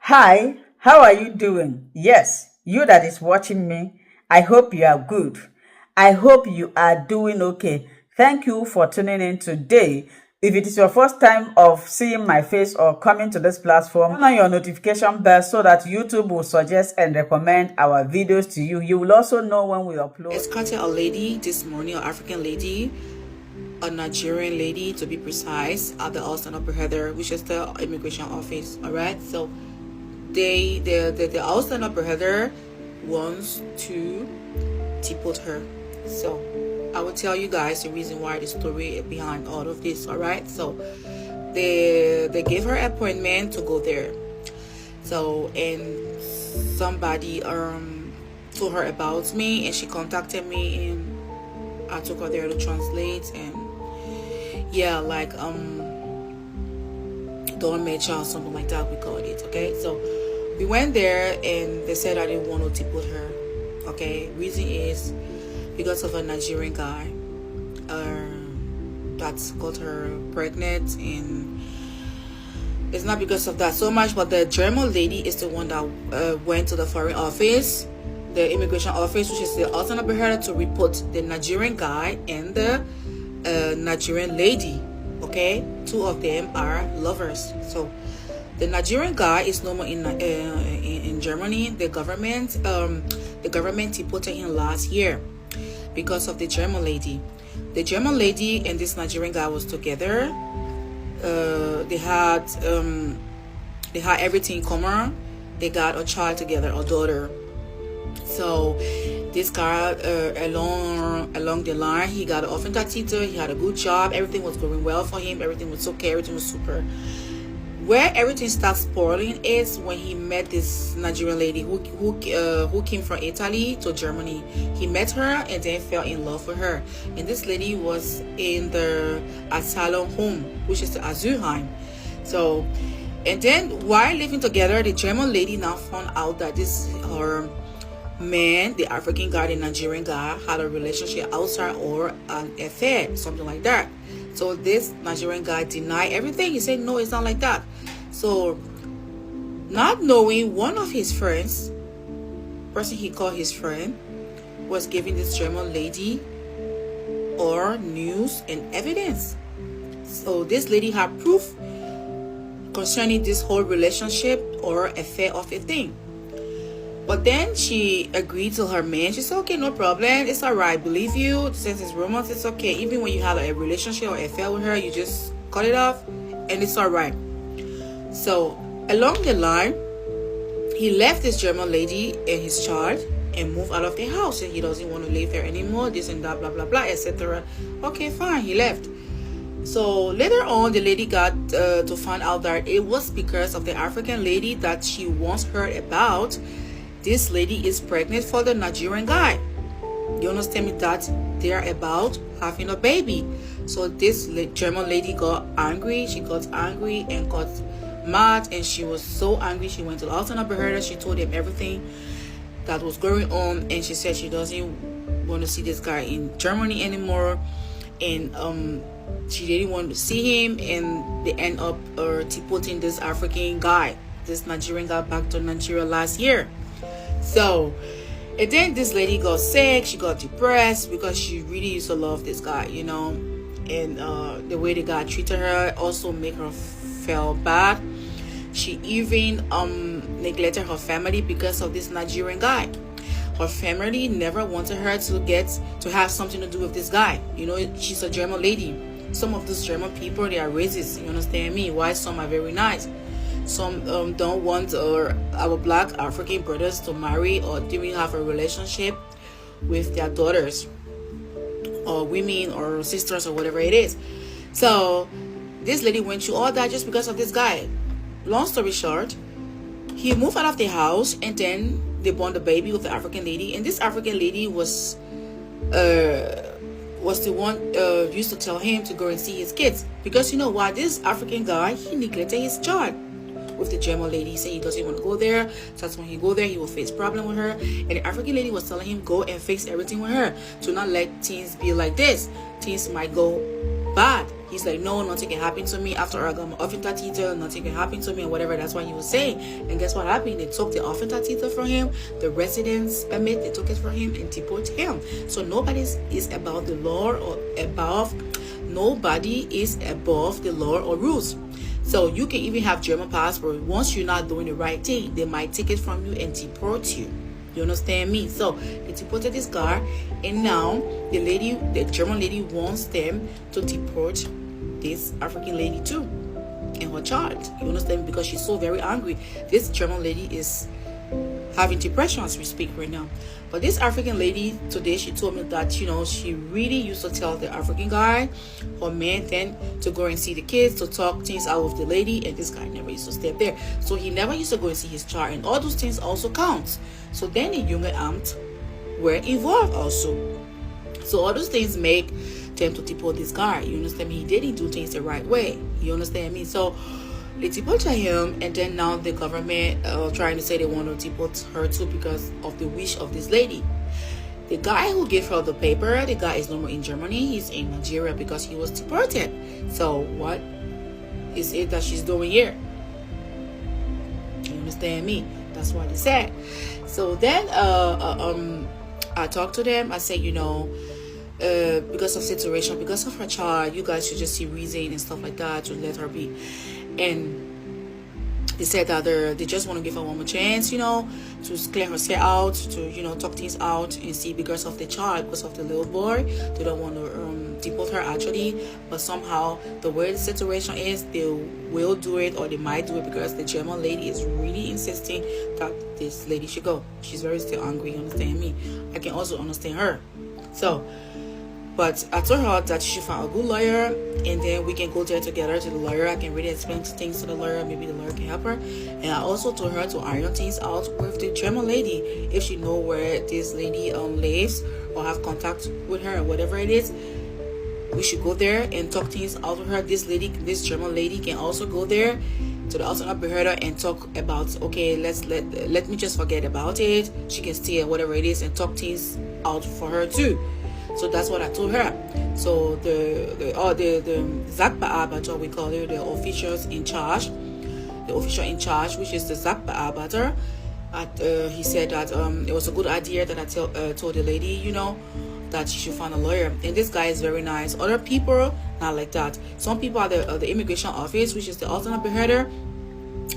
Hi, how are you doing? Yes, you that is watching me, I hope you are good. I hope you are doing okay. Thank you for tuning in today. If it is your first time of seeing my face or coming to this platform, turn on your notification bell so that YouTube will suggest and recommend our videos to you. You will also know when we upload. Escorted a lady this morning, an African lady, a Nigerian lady to be precise, at the Asylum, which is the immigration office. All right, so the Asylum wants to deport her. So I will tell you guys the reason why, the story behind all of this. All right, so they gave her an appointment to go there. So, and somebody told her about me, and she contacted me, and I took her there to translate. And yeah, like don't match or something like that, we called it. Okay, so we went there and they said I didn't want to deport her. Okay, reason is because of a Nigerian guy that got her pregnant, and it's not because of that so much, but the German lady is the one that went to the foreign office, the immigration office, which is the Asylum, to report the Nigerian guy and the Nigerian lady. Okay, two of them are lovers. So the Nigerian guy is no more in Germany. The government deported him last year because of the German lady. The German lady and this Nigerian guy was together. They had everything in common. They got a child together, a daughter. So this guy, along the line, he got an offensive. He had a good job. Everything was going well for him. Everything was okay. Everything was super. Where everything starts spoiling is when he met this Nigerian lady who came from Italy to Germany. He met her and then fell in love with her. And this lady was in the asylum home, which is the Asylum. So, and then while living together, the German lady now found out that her man, the African guy, the Nigerian guy, had a relationship outside or an affair, something like that. So this Nigerian guy denied everything. He said, no, it's not like that. So, not knowing, one of his friends, person he called his friend, was giving this German lady or news and evidence. So this lady had proof concerning this whole relationship or affair of a thing. But then she agreed to her man. She said, okay, no problem. It's all right. Believe you. Since it's romance, it's okay. Even when you have a relationship or affair with her, you just cut it off and it's all right. So along the line, he left this German lady and his child and moved out of the house. And he doesn't want to live there anymore. This and that, blah, blah, blah, etc. Okay, fine. He left. So later on, the lady got to find out that it was because of the African lady that she once heard about. This lady is pregnant for the Nigerian guy. You understand me? That they are about having a baby. So this German lady got angry. She got angry and got mad, and she was so angry. She went to the Asylum. She told him everything that was going on, and she said she doesn't want to see this guy in Germany anymore, and she didn't want to see him. And they end up deporting this African guy, this Nigerian guy, back to Nigeria last year. So, and then this lady got sick. She got depressed because she really used to love this guy, you know. And the way the guy treated her also made her feel bad. She even neglected her family because of this Nigerian guy. Her family never wanted her to have something to do with this guy. You know, she's a German lady. Some of those German people, they are racist. You understand me? Why some are very nice. Some don't want our black African brothers to marry or even have a relationship with their daughters or women or sisters or whatever it is. So this lady went through all that just because of this guy. Long story short, he moved out of the house, and then they born the baby with the African lady. And this African lady was the one used to tell him to go and see his kids, because you know why, this African guy, he neglected his child with the German lady. He said he doesn't want to go there, so that's when he go there, he will face problem with her. And the African lady was telling him, go and fix everything with her, to not let things be like this. Things might go bad. He's like, no, nothing can happen to me. After I got my Aufenthaltstitel, nothing can happen to me and whatever. That's what he was saying. And guess what happened? They took the Aufenthaltstitel from him, the residence permit, they took it from him and deported him. So nobody is above the law or above. Nobody is above the law or rules. So you can even have German passport. Once you're not doing the right thing, they might take it from you and deport you. You understand me? So they deported this guy, and now the German lady wants them to deport this African lady too, and her child. You understand? Because she's so very angry. This German lady is having depression as we speak right now. But this African lady today, she told me that, you know, she really used to tell the African guy or man then to go and see the kids, to talk things out with the lady, and this guy never used to step there. So he never used to go and see his child, and all those things also count. So then the Jugendamt were involved also. So all those things make them to deport this guy. You understand me? He didn't do things the right way. You understand me? So they deported him, and then now the government trying to say they want to deport her too because of the wish of this lady. The guy who gave her the paper, the guy is no more in Germany. He's in Nigeria because he was deported. So what is it that she's doing here? You understand me? That's what they said. So then I talked to them. I said, you know, because of situation, because of her child, you guys should just see reason and stuff like that to let her be. And they said that they just want to give her one more chance, you know, to clear herself out, to, you know, talk things out and see, because of the child, because of the little boy. They don't want to deport her actually, but somehow the way the situation is, they will do it, or they might do it, because the German lady is really insisting that this lady should go. She's very still angry, you understand me? I can also understand her. So but I told her that she should find a good lawyer, and then we can go there together to the lawyer. I can really explain things to the lawyer. Maybe the lawyer can help her. And I also told her to iron things out with the German lady. If she know where this lady lives, or have contact with her, or whatever it is, we should go there and talk things out with her. This German lady can also go there to the Asylum and talk about, okay, let me just forget about it. She can stay or whatever it is and talk things out for her too. So that's what I told her. So the SH0CK, we call it, the officials in charge, which is the SH0CK, he said that it was a good idea that I told the lady, you know, that she should find a lawyer. And this guy is very nice. Other people not like that. Some people at the immigration office, which is the alternate beheader,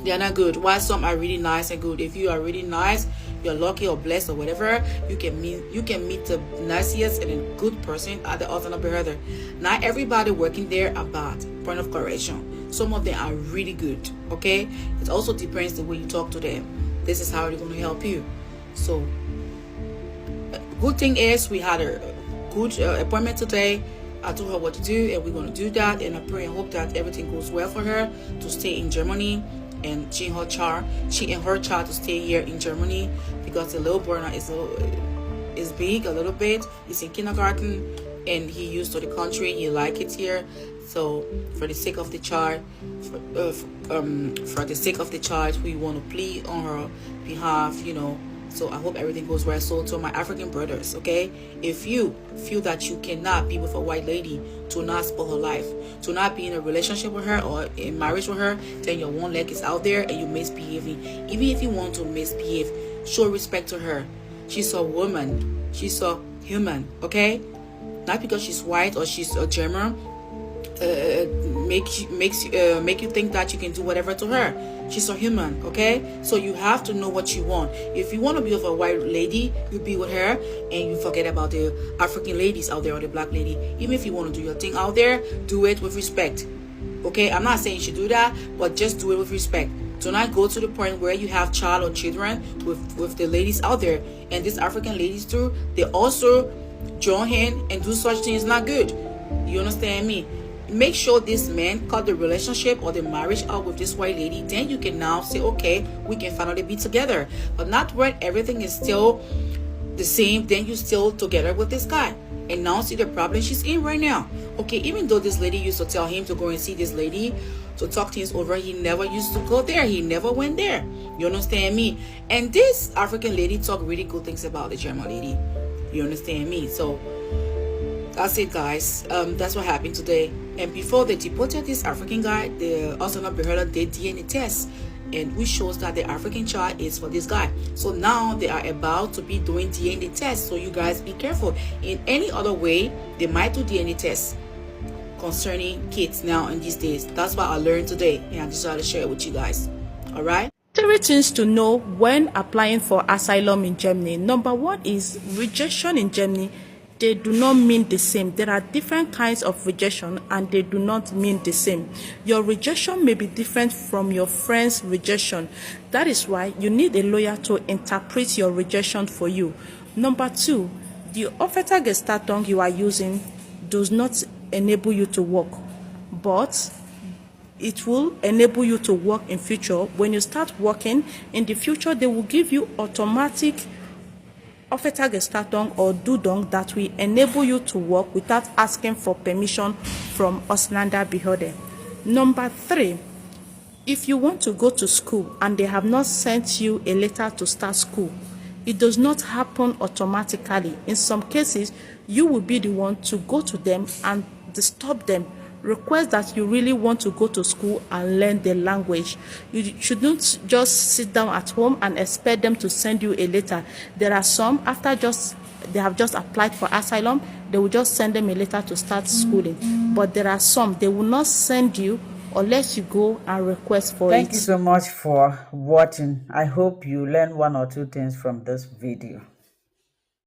they are not good. While some are really nice and good. If you are really nice, you're lucky or blessed or whatever, you can meet the nicest and a good person at the alternate beheader. Not everybody working there are bad. Point of correction. Some of them are really good. Okay, it also depends the way you talk to them. This is how they're going to help you. So good thing is we had a good appointment today. I told her what to do, and we're going to do that, and I pray and hope that everything goes well for her to stay in Germany, and she and her child to stay here in Germany, because the little boy now is big a little bit. He's in kindergarten, and he used to the country. He like it here. So for the sake of the child, for the sake of the child, we want to plead on her behalf, you know. So I hope everything goes well. So to my African brothers, okay, if you feel that you cannot be with a white lady, to not spoil her life, to not be in a relationship with her or in marriage with her, then your one leg is out there and you're misbehaving. Even if you want to misbehave, show respect to her. She's a woman. She's a human, okay? Not because she's white or she's a German, make you think that you can do whatever to her. She's a human, okay? So you have to know what you want. If you want to be with a white lady, you be with her, and you forget about the African ladies out there, or the black lady. Even if you want to do your thing out there, do it with respect, okay? I'm not saying you should do that, but just do it with respect. Do not go to the point where you have child or children with the ladies out there. And these African ladies too, they also join hand and do such things. Not good. You understand me? Make sure this man cut the relationship or the marriage out with this white lady. Then you can now say, okay, we can finally be together. But not when everything is still the same, then you still together with this guy. And now see the problem she's in right now. Okay, even though this lady used to tell him to go and see this lady to talk things over, he never used to go there. He never went there. You understand me? And this African lady talk really good things about the German lady. You understand me? So that's it, guys. That's what happened today. And before they deported this African guy, the Asylum did DNA test, and which shows that the African child is for this guy. So now they are about to be doing DNA tests. So you guys be careful. In any other way, they might do DNA tests concerning kids now in these days. That's what I learned today, and I decided to share it with you guys. All right. 3 things to know when applying for asylum in Germany. Number 1 is rejection in Germany. They do not mean the same. There are different kinds of rejection and they do not mean the same. Your rejection may be different from your friend's rejection. That is why you need a lawyer to interpret your rejection for you. Number 2, the Aufenthaltsgestattung you are using does not enable you to work, but it will enable you to work in future. When you start working in the future, they will give you automatic Aufenthaltsgestattung or Dudung that will enable you to work without asking for permission from Ausländerbehörde. Number 3, if you want to go to school and they have not sent you a letter to start school, it does not happen automatically. In some cases, you will be the one to go to them and disturb them, request that you really want to go to school and learn the language. You shouldn't just sit down at home and expect them to send you a letter. There are some, after they have just applied for asylum, they will just send them a letter to start schooling. But there are some, they will not send you unless you go and request for it. Thank you so much for watching. I hope you learned 1 or 2 things from this video.